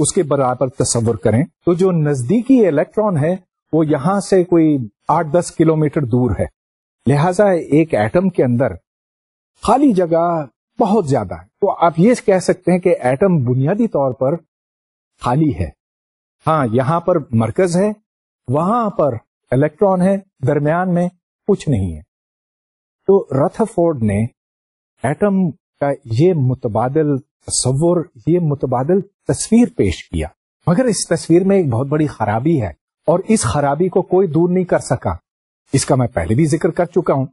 اس کے برابر تصور کریں تو جو نزدیکی الیکٹران ہے وہ یہاں سے کوئی 8-10 کلومیٹر دور ہے. لہذا ایک ایٹم کے اندر خالی جگہ بہت زیادہ ہے. تو آپ یہ کہہ سکتے ہیں کہ ایٹم بنیادی طور پر خالی ہے. ہاں یہاں پر مرکز ہے, وہاں پر الیکٹران ہے, درمیان میں کچھ نہیں ہے. تو رتھرفورڈ نے ایٹم کا یہ متبادل تصور, یہ متبادل تصویر پیش کیا, مگر اس تصویر میں ایک بہت بڑی خرابی ہے اور اس خرابی کو کوئی دور نہیں کر سکا. اس کا میں پہلے بھی ذکر کر چکا ہوں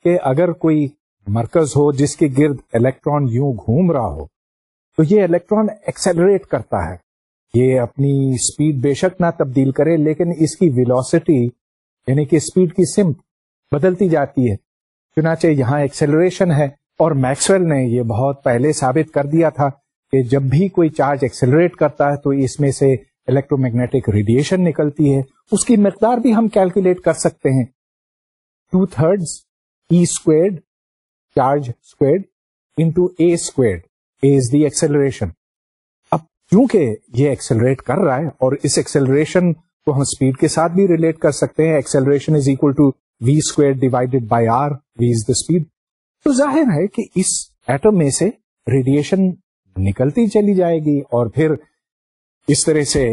کہ اگر کوئی مرکز ہو جس کے گرد الیکٹران یوں گھوم رہا ہو تو یہ الیکٹران ایکسیلریٹ کرتا ہے. یہ اپنی سپیڈ بے شک نہ تبدیل کرے لیکن اس کی ویلوسٹی یعنی کہ سپیڈ کی سمت بدلتی جاتی ہے. چنانچہ یہاں ایکسیلریشن ہے اور میکسویل نے یہ بہت پہلے ثابت کر دیا تھا کہ جب بھی کوئی چارج ایکسیلریٹ کرتا ہے تو اس میں سے الیکٹرو میگنیٹک ریڈیشن نکلتی ہے. اس کی مقدار بھی ہم کیلکولیٹ کر سکتے ہیں. 2/3 E² charge squared into A squared. A is the acceleration. اب کیونکہ یہ ایکسیلریٹ کر رہا ہے اور اس ایکسیلریشن کو ہم اسپیڈ کے ساتھ بھی ریلیٹ کر سکتے ہیں. Acceleration is equal to V² divided by R. V is the speed. تو ظاہر ہے کہ اس ایٹم میں سے ریڈیشن نکلتی چلی جائے گی اور پھر اس طرح سے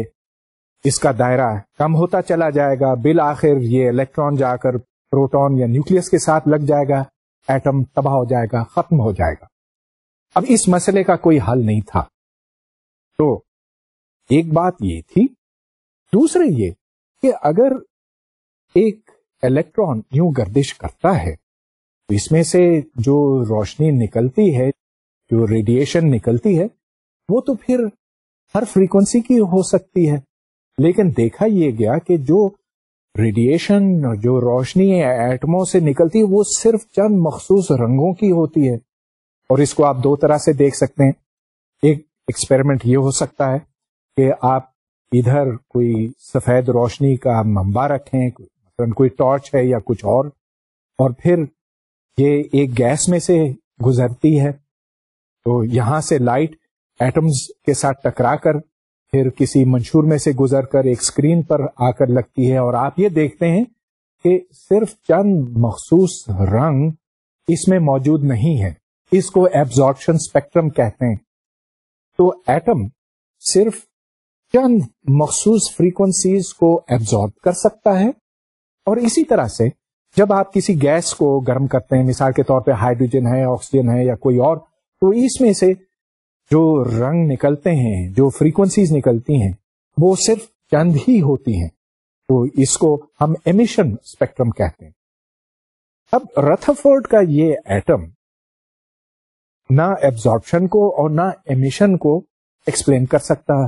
اس کا دائرہ کم ہوتا چلا جائے گا. بالآخر یہ الیکٹران جا کر پروٹون یا نیوکلس کے ساتھ لگ جائے گا, ایٹم تباہ ہو جائے گا, ختم ہو جائے گا. اب اس مسئلے کا کوئی حل نہیں تھا. تو ایک بات یہ تھی. دوسرے یہ کہ اگر ایک الیکٹران یوں گردش کرتا ہے تو اس میں سے جو روشنی نکلتی ہے, جو ریڈیشن نکلتی ہے, وہ تو پھر ہر فریکوینسی کی ہو سکتی ہے. لیکن دیکھا یہ گیا کہ جو ریڈیشن اور جو روشنی ایٹموں سے نکلتی ہے وہ صرف چند مخصوص رنگوں کی ہوتی ہے. اور اس کو آپ دو طرح سے دیکھ سکتے ہیں. ایک ایکسپیریمنٹ یہ ہو سکتا ہے کہ آپ ادھر کوئی سفید روشنی کا منبع رکھیں, مثلا کوئی ٹارچ ہے یا کچھ اور پھر یہ ایک گیس میں سے گزرتی ہے تو یہاں سے لائٹ ایٹمز کے ساتھ ٹکرا کر پھر کسی منشور میں سے گزر کر ایک اسکرین پر آ کر لگتی ہے اور آپ یہ دیکھتے ہیں کہ صرف چند مخصوص رنگ اس میں موجود نہیں ہے. اس کو ایبزارپشن اسپیکٹرم کہتے ہیں. تو ایٹم صرف چند مخصوص فریکوینسیز کو ایبزارب کر سکتا ہے. اور اسی طرح سے جب آپ کسی گیس کو گرم کرتے ہیں, مثال کے طور پہ ہائیڈروجن ہے, آکسیجن ہے یا کوئی اور, تو اس میں سے جو رنگ نکلتے ہیں, جو فریکوینسیز نکلتی ہیں, وہ صرف چند ہی ہوتی ہیں. تو اس کو ہم ایمیشن اسپیکٹرم کہتے ہیں. اب رتھرفورڈ کا یہ ایٹم نہ ایبزارپشن کو اور نہ ایمیشن کو ایکسپلین کر سکتا ہے.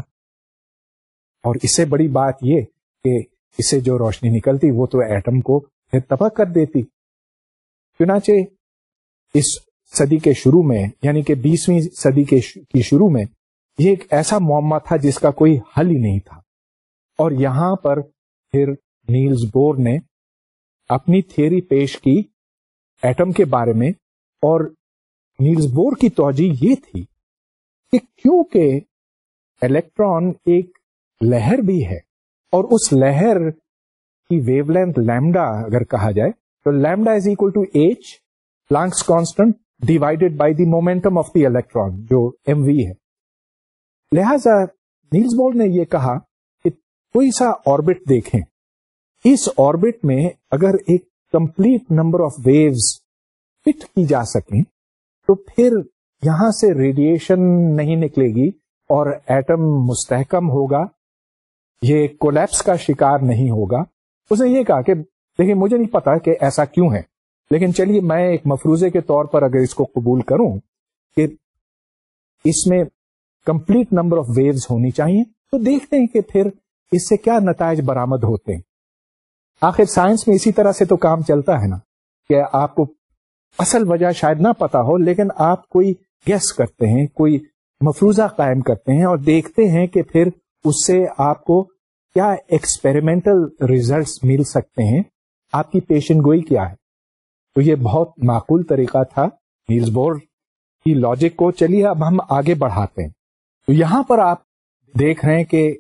اور اس سے بڑی بات یہ کہ اس سے جو روشنی نکلتی وہ تو ایٹم کو پھر تباہ کر دیتی. چنانچہ اس صدی کے شروع میں یعنی کہ 20ویں صدی کی شروع میں یہ ایک ایسا معمہ تھا جس کا کوئی حل ہی نہیں تھا. اور یہاں پر پھر نیلز بور نے اپنی تھیوری پیش کی ایٹم کے بارے میں. اور نیلز بور کی توجہ یہ تھی کہ کیونکہ الیکٹران ایک لہر بھی ہے اور اس لہر کی ویو لینتھ لیمڈا اگر کہا جائے تو lambda is equal to h Planck's constant divided by the momentum of the electron جو mv ہے. لہذا نیلز بور نے یہ کہا کہ کوئی سا آربٹ دیکھیں, اس آربٹ میں اگر ایک complete number of waves fit کی جا سکیں تو پھر یہاں سے ریڈیشن نہیں نکلے گی اور ایٹم مستحکم ہوگا, یہ کولیپس کا شکار نہیں ہوگا. اس نے یہ کہا کہ دیکھیں مجھے نہیں پتا کہ ایسا کیوں ہے, لیکن چلیے میں ایک مفروضے کے طور پر اگر اس کو قبول کروں کہ اس میں کمپلیٹ نمبر آف ویوز ہونی چاہیے تو دیکھتے ہیں کہ پھر اس سے کیا نتائج برآمد ہوتے ہیں. آخر سائنس میں اسی طرح سے تو کام چلتا ہے نا کہ آپ کو اصل وجہ شاید نہ پتا ہو لیکن آپ کوئی گیس کرتے ہیں, کوئی مفروضہ قائم کرتے ہیں اور دیکھتے ہیں کہ پھر اس سے آپ کو کیا ایکسپیریمنٹل ریزلٹس مل سکتے ہیں, آپ کی پیشن گوئی کیا ہے. تو یہ بہت معقول طریقہ تھا نیلز بور کی لاجک کو. چلیے اب ہم آگے بڑھاتے ہیں. تو یہاں پر آپ دیکھ رہے ہیں کہ